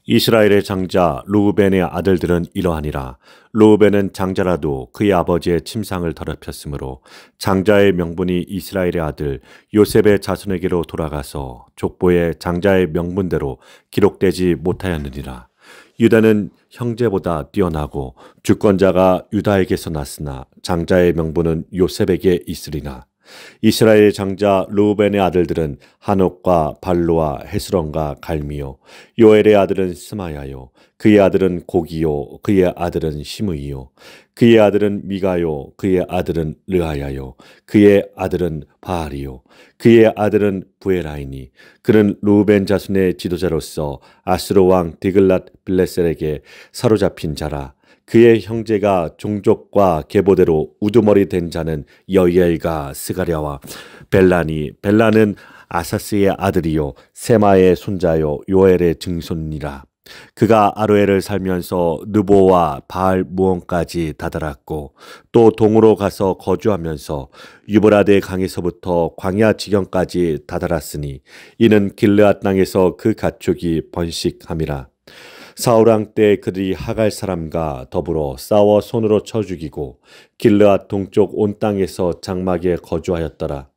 이스라엘의 장자 르우벤의 아들들은 이러하니라. 르우벤은 장자라도 그의 아버지의 침상을 더럽혔으므로 장자의 명분이 이스라엘의 아들 요셉의 자손에게로 돌아가서 족보의 장자의 명분대로 기록되지 못하였느니라. 유다는 형제보다 뛰어나고 주권자가 유다에게서 났으나 장자의 명분은 요셉에게 있으리나. 이스라엘 장자 르우벤의 아들들은 한옥과 발루와 헤스론과 갈미요, 요엘의 아들은 스마야요, 그의 아들은 고기요, 그의 아들은 시므이요, 그의 아들은 미가요, 그의 아들은 르아야요, 그의 아들은 바알이요, 그의 아들은 부에라이니. 그는 르우벤 자손의 지도자로서 아스로 왕 디글랏 빌레셀에게 사로잡힌 자라. 그의 형제가 종족과 계보대로 우두머리 된 자는 여이엘과 스가랴와 벨라니. 벨라는 아사스의 아들이요 세마의 손자요 요엘의 증손이라. 그가 아로엘을 살면서 느보와 바알 무온까지 다다랐고 또 동으로 가서 거주하면서 유브라데 강에서부터 광야 지경까지 다다랐으니 이는 길르앗 땅에서 그 가축이 번식함이라. 사울 왕 때 그들이 하갈 사람과 더불어 싸워 손으로 쳐 죽이고 길르앗 동쪽 온 땅에서 장막에 거주하였더라.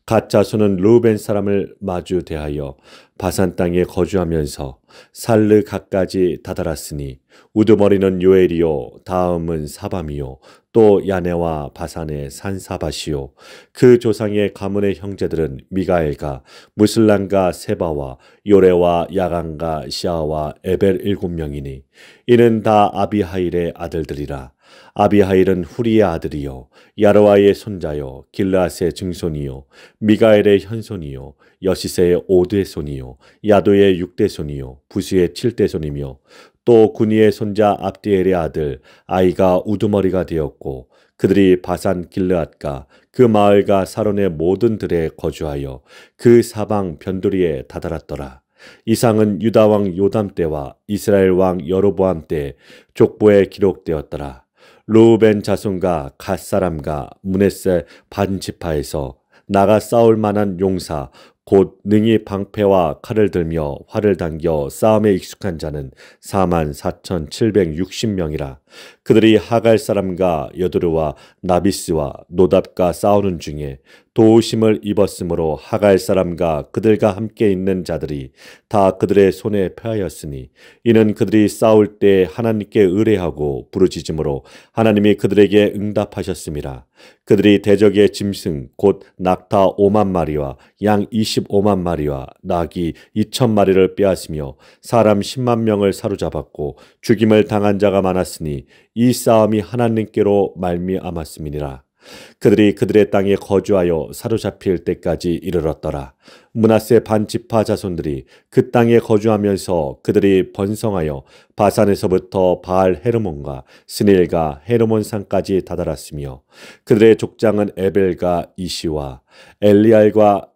갓 자손은 르우벤 사람을 마주 대하여 바산 땅에 거주하면서 살르 갓까지 다다랐으니 우두머리는 요엘이요 다음은 사밤이요 또 야네와 바산의 산사밭이요. 그 조상의 가문의 형제들은 미가엘과 무슬람과 세바와 요레와 야간과 시아와 에벨 7명이니 이는 다 아비하일의 아들들이라. 아비하일은 후리의 아들이요 야르와의 손자요 길르앗의 증손이요 미가엘의 현손이요 여시세의 5대 손이요 야도의 6대 손이요 부수의 7대 손이며 또 구니의 손자 압디엘의 아들 아이가 우두머리가 되었고 그들이 바산 길르앗과 그 마을과 사론의 모든 들에 거주하여 그 사방 변두리에 다다랐더라. 이상은 유다 왕 요담 때와 이스라엘 왕 여로보암 때 족보에 기록되었더라. 르우벤 자손과 갓 사람과 므낫세 반 지파에서 나가 싸울 만한 용사 곧 능히 방패와 칼을 들며 활을 당겨 싸움에 익숙한 자는 44,760명이라. 그들이 하갈 사람과 여드르와 나비스와 노답과 싸우는 중에 도우심을 입었으므로 하갈 사람과 그들과 함께 있는 자들이 다 그들의 손에 패하였으니 이는 그들이 싸울 때 하나님께 의뢰하고 부르짖음으로 하나님이 그들에게 응답하셨음이라. 그들이 대적의 짐승 곧 낙타 5만 마리와 양 25만 마리와 나귀 2천 마리를 빼앗으며 사람 10만 명을 사로잡았고 죽임을 당한 자가 많았으니 이 싸움이 하나님께로 말미암았음이니라. 그들이 그들의 땅에 거주하여 사로잡힐 때까지 이르렀더라. 므낫세 반 지파 자손들이 그 땅에 거주하면서 그들이 번성하여 바산에서부터 바알 헤르몬과 스닐과 헤르몬 산까지 다다랐으며 그들의 족장은 에벨과 이시와 엘리알과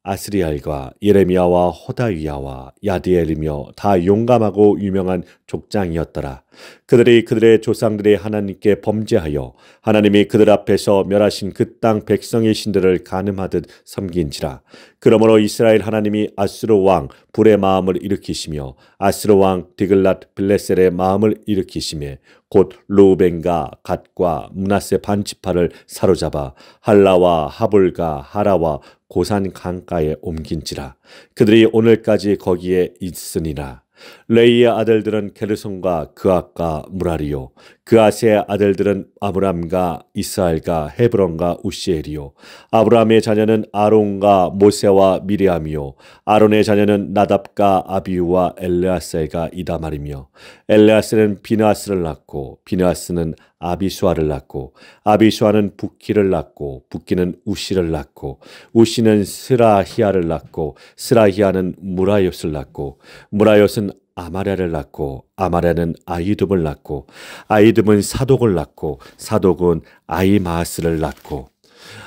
아스리알과 예레미야와 호다위야와 야디엘이며 다 용감하고 유명한 족장이었더라. 그들이 그들의 조상들의 하나님께 범죄하여 하나님이 그들 앞에서 멸하신 그 땅 백성의 신들을 간음하듯 섬긴지라. 그러므로 이스라엘 하나님이 아수르 왕 불의 마음을 일으키시며 아수르 왕 디글랏 빌레셀의 마음을 일으키시며 곧 르우벤과 갓과 므낫세 반 지파를 사로잡아 할라와 하볼과 하라와 고산 강가에 옮긴지라. 그들이 오늘까지 거기에 있으니라. 레이의 아들들은 게르손과 그앗과 무라리요 그앗의 아들들은 아브람과 이스라엘과 헤브론과 우시엘이요 아브람의 자녀는 아론과 모세와 미리암이요 아론의 자녀는 나답과 아비우와 엘레아셀과 이다말이며 엘레아셀은 비느하스를 낳고 비느하스는 아비수아를 낳고 아비수아는 붓기를 낳고 붓기는 우시를 낳고 우시는 스라히아를 낳고 스라히아는 무라요스를 낳고 무라요스는 아마랴를 낳고 아마랴는 아이둠을 낳고 아이둠은 사독을 낳고 사독은 아이마하스를 낳고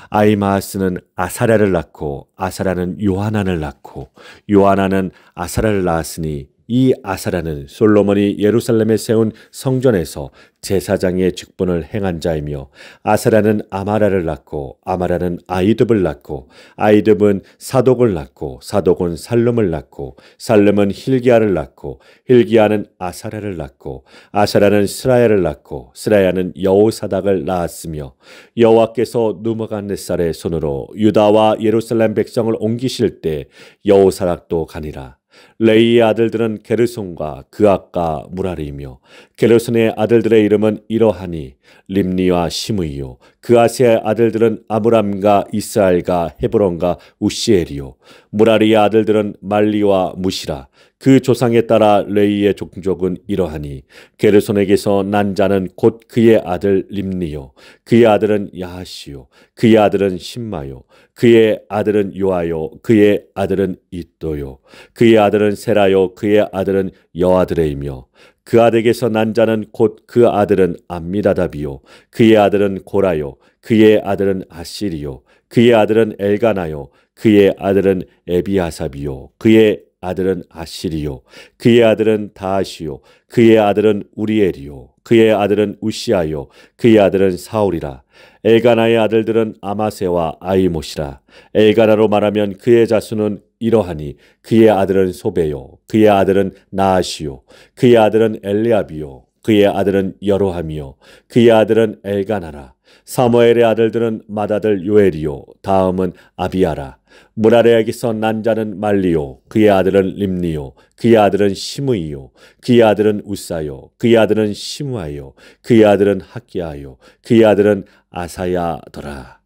아이마하스는 아사랴를 낳고 아사랴는 요하난을 낳고 요하난은 아사랴를 낳았으니 이 아사랴는 솔로몬이 예루살렘에 세운 성전에서 제사장의 직분을 행한 자이며 아사랴는 아마랴를 낳고 아마랴는 아이듭을 낳고 아이듭은 사독을 낳고 사독은 살룸을 낳고 살룸은 hil기야를 낳고 hil기야는 아사랴를 낳고 아사랴는 스라야를 낳고 스라야는 여호사닥을 낳았으며 여호와께서 느부갓네살의 손으로 유다와 예루살렘 백성을 옮기실 때 여호사닥도 가니라. 레이의 아들들은 게르손과 그앗과 무라리이며 게르손의 아들들의 이름은 이러하니 림니와 시므이요 그앗의 아들들은 아므람과 이스라엘과 헤브론과 우시엘이요 무라리의 아들들은 말리와 무시라. 그 조상에 따라 레이의 종족은 이러하니 게르손에게서 난 자는 곧 그의 아들 림니요 그의 아들은 야하시요 그의 아들은 심마요 그의 아들은 요아요 그의 아들은 이또요 그의 아들은 세라요 그의 아들은 여아드레이며 그 아들에게서 난 자는 곧 그 아들은 암미다답이요 그의 아들은 고라요 그의 아들은 아시리요 그의 아들은 엘가나요 그의 아들은 에비아삽이요 그의 아들은 아시리요 그의 아들은 다하시요 그의 아들은 우리엘이요 그의 아들은 우시아요 그의 아들은 사울이라. 엘가나의 아들들은 아마세와 아이못이라. 엘가나로 말하면 그의 자손은 이러하니 그의 아들은 소베요 그의 아들은 나아시요 그의 아들은 엘리압이요 그의 아들은 여로함이요 그의 아들은 엘가나라. 사무엘의 아들들은 맏아들 요엘이요 다음은 아비야라. 무라레에게서 난 자는 말리요 그의 아들은 림니요 그의 아들은 시므이요 그의 아들은 우사요 그의 아들은 시므아요 그의 아들은 학기야요 그의 아들은 아사야더라.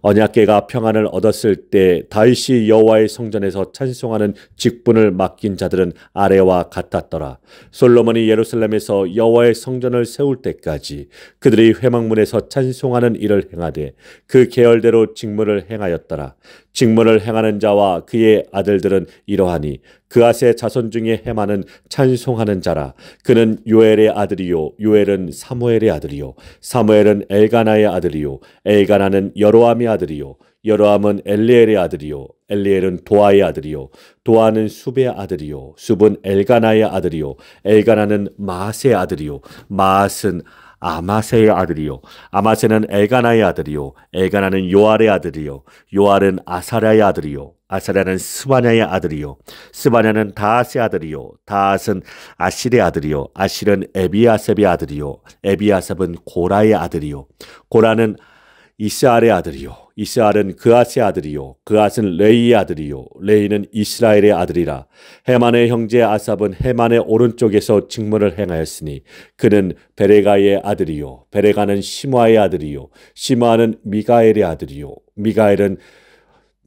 언약궤가 평안을 얻었을 때 다윗이 여호와의 성전에서 찬송하는 직분을 맡긴 자들은 아래와 같았더라. 솔로몬이 예루살렘에서 여호와의 성전을 세울 때까지 그들이 회막문에서 찬송하는 일을 행하되 그 계열대로 직무를 행하였더라. 직무를 행하는 자와 그의 아들들은 이러하니 그앗의 자손 중에 헤마는 찬송하는 자라. 그는 요엘의 아들이요 요엘은 사무엘의 아들이요 사무엘은 엘가나의 아들이요 엘가나는 여로함의 아들이요 여로함은 엘리엘의 아들이요 엘리엘은 도아의 아들이요 도아는 숲의 아들이요 숲은 엘가나의 아들이요 엘가나는 마앗의 아들이요 마앗은 아마세의 아들이요 아마세는 엘가나의 아들이요 엘가나는 요알의 아들이요 요알은 아사랴의 아들이요 아사랴는 스바냐의 아들이요 스바냐는 다앗의 아들이요 다앗은 아실의 아들이요 아실은 에비아삽의 아들이요 에비아삽은 고라의 아들이요 고라는 이스알의 아들이요 이스알은 그앗의 아들이요 그앗은 레이의 아들이요 레이는 이스라엘의 아들이라. 헤만의 형제 아삽은 헤만의 오른쪽에서 직무를 행하였으니 그는 베레가의 아들이요 베레가는 시므아의 아들이요 시므아는 미가엘의 아들이요 미가엘은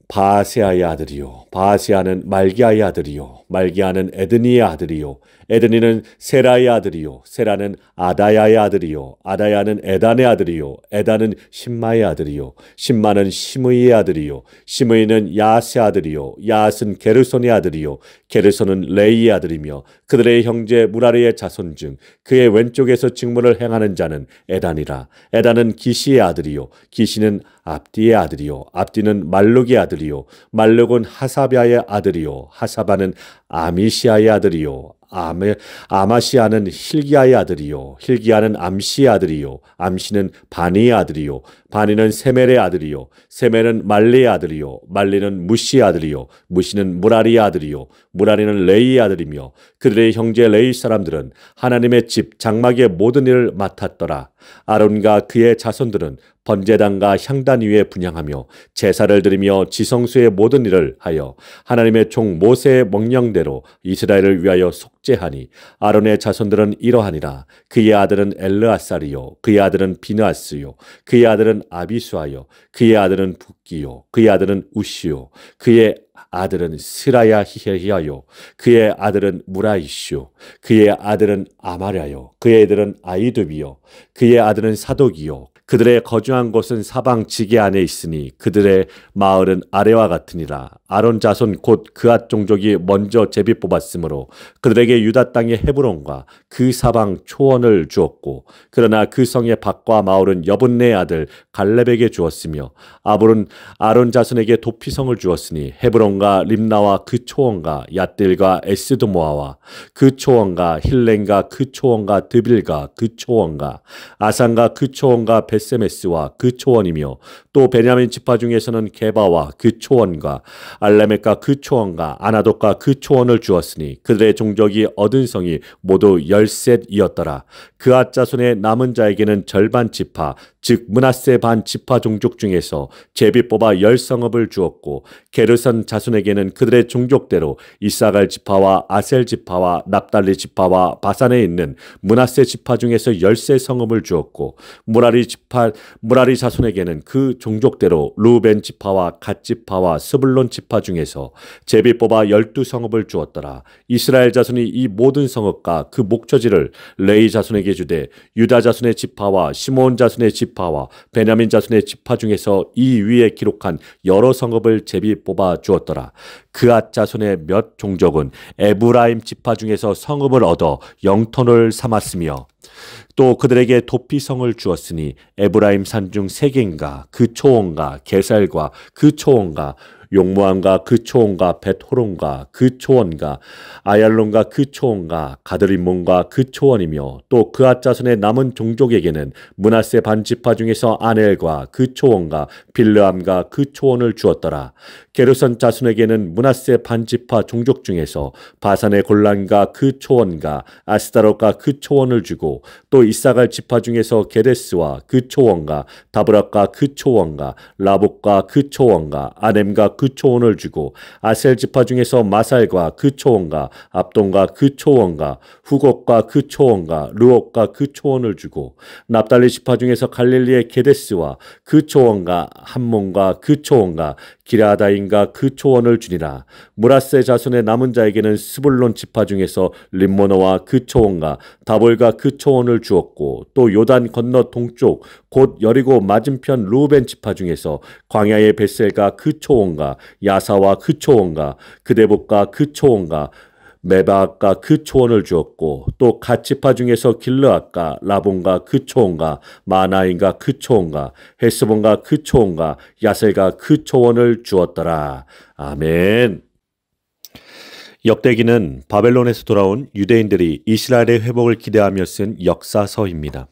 바아세아의 아들이요 바아세아는 말기야의 아들이요 말기야는 에드니의 아들이요 에드니는 세라의 아들이요 세라는 아다야의 아들이요 아다야는 에단의 아들이요 에단은 심마의 아들이요 심마는 시므이의 아들이요 시므이는 야앗의 아들이요 야앗은 게르손의 아들이요 게르손은 레이의 아들이며 그들의 형제 무라리의 자손 중 그의 왼쪽에서 직무를 행하는 자는 에단이라. 에단은 기시의 아들이요 기시는 압디의 아들이요 압디는 말룩의 아들이요 말룩은 하사비아의 아들이요 하사바는 아미시아의 아들이요 아마시아는 hil기야의 아들이요 hil기야는 암시의 아들이요 암시는 바니의 아들이요 바니는 세멜의 아들이요 세멜은 말리의 아들이요 말리는 무시의 아들이요 무시는 무라리의 아들이요 무라리는 레이의 아들이며 그들의 형제 레이 사람들은 하나님의 집 장막의 모든 일을 맡았더라. 아론과 그의 자손들은 번제단과 향단 위에 분향하며 제사를 드리며 지성소의 모든 일을 하여 하나님의 종 모세의 명령대로 이스라엘을 위하여 속죄하니 아론의 자손들은 이러하니라. 그의 아들은 엘르아살이요 그의 아들은 비느하스요 그의 아들은 아비수아요 그의 아들은 붓기요 그의 아들은 우시요 그의 아들은 스라야 히히야요 그의 아들은 무라이시요 그의 아들은 아마랴요 그의 아들은 아이두비요 그의 아들은 사독이요 그들의 거주한 곳은 사방 지게 안에 있으니 그들의 마을은 아래와 같으니라. 아론 자손 곧 그앗 종족이 먼저 제비 뽑았으므로 그들에게 유다 땅의 헤브론과 그 사방 초원을 주었고, 그러나 그 성의 밭과 마을은 여분네의 아들 갈렙에게 주었으며, 아볼은 아론 자손에게 도피성을 주었으니 헤브론과 림나와 그 초원과 얏딜과 에스드모아와 그 초원과 힐렌과 그 초원과 드빌과 그 초원과 아산과 그 초원과 베세메스와 그 초원이며, 또 베냐민 지파 중에서는 게바와 그 초원과 알레멕과 그 초원과 아나돗과 그 초원을 주었으니 그들의 종족이 얻은 성이 모두 13이었더라. 그앗 자손의 남은 자에게는 절반 지파 즉 므낫세 반 지파 종족 중에서 제비 뽑아 10성읍을 주었고, 게르선 자손에게는 그들의 종족대로 이사갈 지파와 아셀 지파와 납달리 지파와 바산에 있는 므낫세 지파 중에서 13성읍을 주었고, 무라리 자손에게는 그 종족대로 루벤 지파와 갓 지파와 스불론 지파 중에서 제비 뽑아 12성읍을 주었더라. 이스라엘 자손이 이 모든 성읍과 그 목초지를 레위 자손에게 주되, 유다 자손의 지파와 시므온 자손의 지파와 베냐민 자손의 지파 중에서 이 위에 기록한 여러 성읍을 제비 뽑아 주었더라. 그앗 자손의 몇 종족은 에브라임 지파 중에서 성읍을 얻어 영토를 삼았으며, 또 그들에게 도피성을 주었으니 에브라임 산중 세겐과 그 초원과 게살과 그 초원과 용무암과 그 초원과 벳호론과 그 초원과 아얄론과 그 초원과 가드림몬과 그 초원이며, 또 그앗 자손의 남은 종족에게는 므낫세 반 지파 중에서 아넬과 그 초원과 빌르암과 그 초원을 주었더라. 게르선 자손에게는 므낫세 반 지파 종족 중에서 바산의 골란과 그 초원과 아스타롯과 그 초원을 주고, 또 이사갈 지파 중에서 게데스와 그 초원과 다브락과 그 초원과 라복과 그 초원과 아넴과 그 초원을 주고, 아셀 지파 중에서 마살과 그 초원과 압돈과 그 초원과 후곡과 그 초원과 르옥과 그 초원을 주고, 납달리 지파 중에서 갈릴리의 게데스와 그 초원과 함몬과 그 초원과 기라다인과 그 초원을 주니라. 므낫세 자손의 남은 자에게는 스불론 지파 중에서 림모노와 그 초원과 다볼과 그 초원을 주었고, 또 요단 건너 동쪽 곧 여리고 맞은편 루벤 지파 중에서 광야의 벳셀과 그 초원과 야사와 그 초원과 그데봇과 그 초원과 메바악과 그 초원을 주었고, 또 갓 지파 중에서 길르앗과 라본과 그 초원과 마나인과 그 초원과 헤스본과 그 초원과 야셀과 그 초원을 주었더라. 아멘. 역대기는 바벨론에서 돌아온 유대인들이 이스라엘의 회복을 기대하며 쓴 역사서입니다.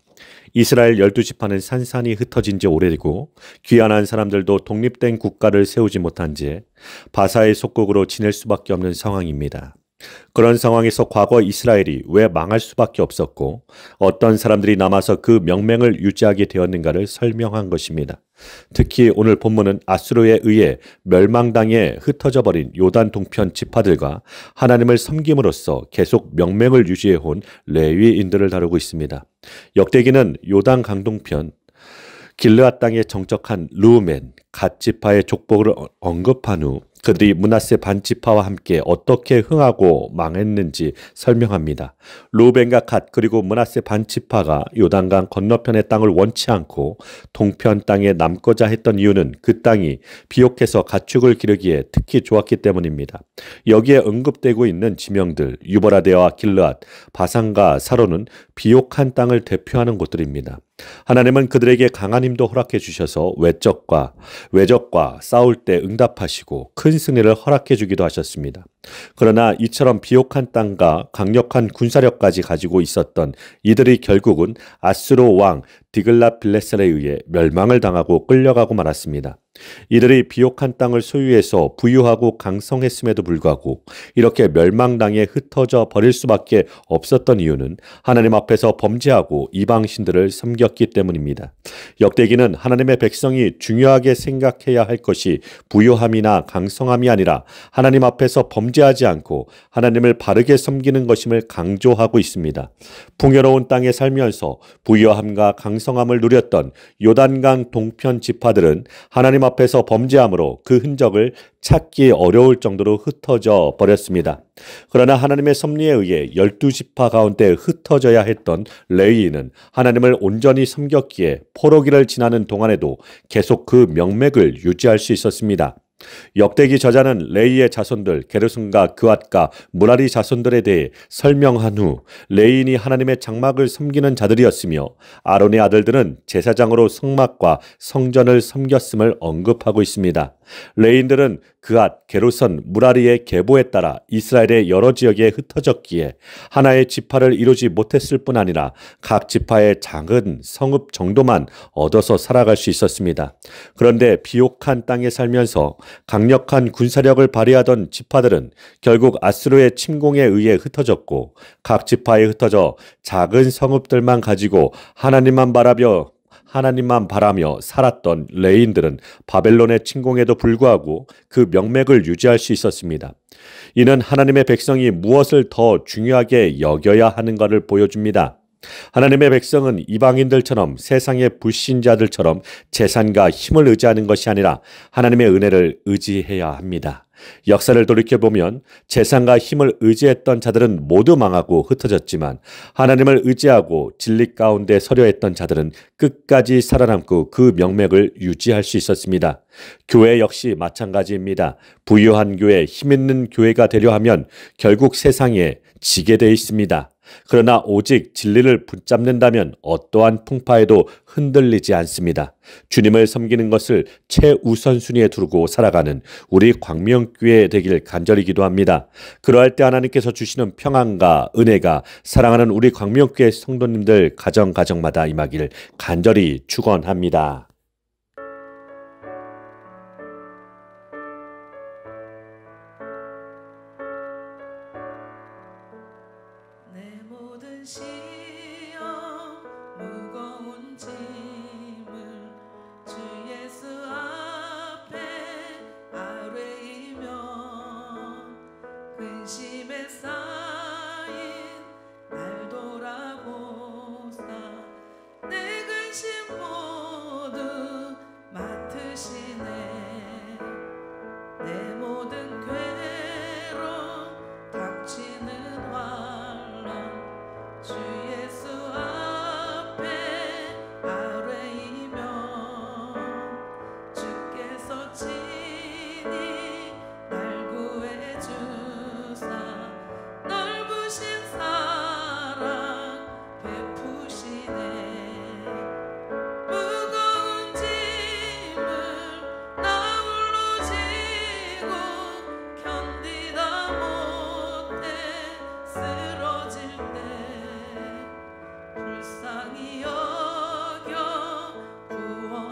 이스라엘 12지파는 산산이 흩어진 지 오래되고, 귀환한 사람들도 독립된 국가를 세우지 못한 채 바사의 속국으로 지낼 수밖에 없는 상황입니다. 그런 상황에서 과거 이스라엘이 왜 망할 수밖에 없었고, 어떤 사람들이 남아서 그 명맹을 유지하게 되었는가를 설명한 것입니다. 특히 오늘 본문은 아수르에 의해 멸망당해 흩어져 버린 요단 동편 지파들과 하나님을 섬김으로써 계속 명맹을 유지해온 레위인들을 다루고 있습니다. 역대기는 요단 강동편 길르앗 땅에 정착한 르우멘, 갓 지파의 족복을 언급한 후 그들이 므낫세 반 지파와 함께 어떻게 흥하고 망했는지 설명합니다. 르우벤과 갓 그리고 므낫세 반 지파가 요단강 건너편의 땅을 원치 않고 동편 땅에 남고자 했던 이유는 그 땅이 비옥해서 가축을 기르기에 특히 좋았기 때문입니다. 여기에 언급되고 있는 지명들 유버라데와 길르앗, 바산과 사로는 비옥한 땅을 대표하는 곳들입니다. 하나님은 그들에게 강한 힘도 허락해 주셔서 외적과 싸울 때 응답하시고 큰 승리를 허락해 주기도 하셨습니다. 그러나 이처럼 비옥한 땅과 강력한 군사력까지 가지고 있었던 이들이 결국은 아수르 왕 디글랏빌레셀에 의해 멸망을 당하고 끌려가고 말았습니다. 이들이 비옥한 땅을 소유해서 부유하고 강성했음에도 불구하고 이렇게 멸망당해 흩어져 버릴 수밖에 없었던 이유는 하나님 앞에서 범죄하고 이방신들을 섬겼기 때문입니다. 역대기는 하나님의 백성이 중요하게 생각해야 할 것이 부유함이나 강성함이 아니라 하나님 앞에서 범죄하지 않고 하나님을 바르게 섬기는 것임을 강조하고 있습니다. 풍요로운 땅에 살면서 부유함과 강성함을 누렸던 요단강 동편 지파들은 하나님 앞에서 범죄함으로 그 흔적을 찾기 어려울 정도로 흩어져 버렸습니다. 그러나 하나님의 섭리에 의해 12지파 가운데 흩어져야 했던 레위인은 하나님을 온전히 섬겼기에 포로기를 지나는 동안에도 계속 그 명맥을 유지할 수 있었습니다. 역대기 저자는 레위의 자손들 게르손과 그앗과 무라리 자손들에 대해 설명한 후 레위인이 하나님의 장막을 섬기는 자들이었으며 아론의 아들들은 제사장으로 성막과 성전을 섬겼음을 언급하고 있습니다. 레위인들은 그앗, 게르손, 무라리의 계보에 따라 이스라엘의 여러 지역에 흩어졌기에 하나의 지파를 이루지 못했을 뿐 아니라 각 지파의 작은 성읍 정도만 얻어서 살아갈 수 있었습니다. 그런데 비옥한 땅에 살면서 강력한 군사력을 발휘하던 지파들은 결국 아수르의 침공에 의해 흩어졌고 각 지파에 흩어져 작은 성읍들만 가지고 하나님만 바라며 살았던 레위인들은 바벨론의 침공에도 불구하고 그 명맥을 유지할 수 있었습니다. 이는 하나님의 백성이 무엇을 더 중요하게 여겨야 하는가를 보여줍니다. 하나님의 백성은 이방인들처럼 세상의 불신자들처럼 재산과 힘을 의지하는 것이 아니라 하나님의 은혜를 의지해야 합니다. 역사를 돌이켜보면 재산과 힘을 의지했던 자들은 모두 망하고 흩어졌지만 하나님을 의지하고 진리 가운데 서려 했던 자들은 끝까지 살아남고 그 명맥을 유지할 수 있었습니다. 교회 역시 마찬가지입니다. 부유한 교회, 힘있는 교회가 되려 하면 결국 세상에 지게 돼 있습니다. 그러나 오직 진리를 붙잡는다면 어떠한 풍파에도 흔들리지 않습니다. 주님을 섬기는 것을 최우선순위에 두고 살아가는 우리 광명교회 되길 간절히 기도합니다. 그러할 때 하나님께서 주시는 평안과 은혜가 사랑하는 우리 광명교회 성도님들 가정마다 임하길 간절히 축원합니다.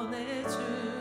은혜의 주님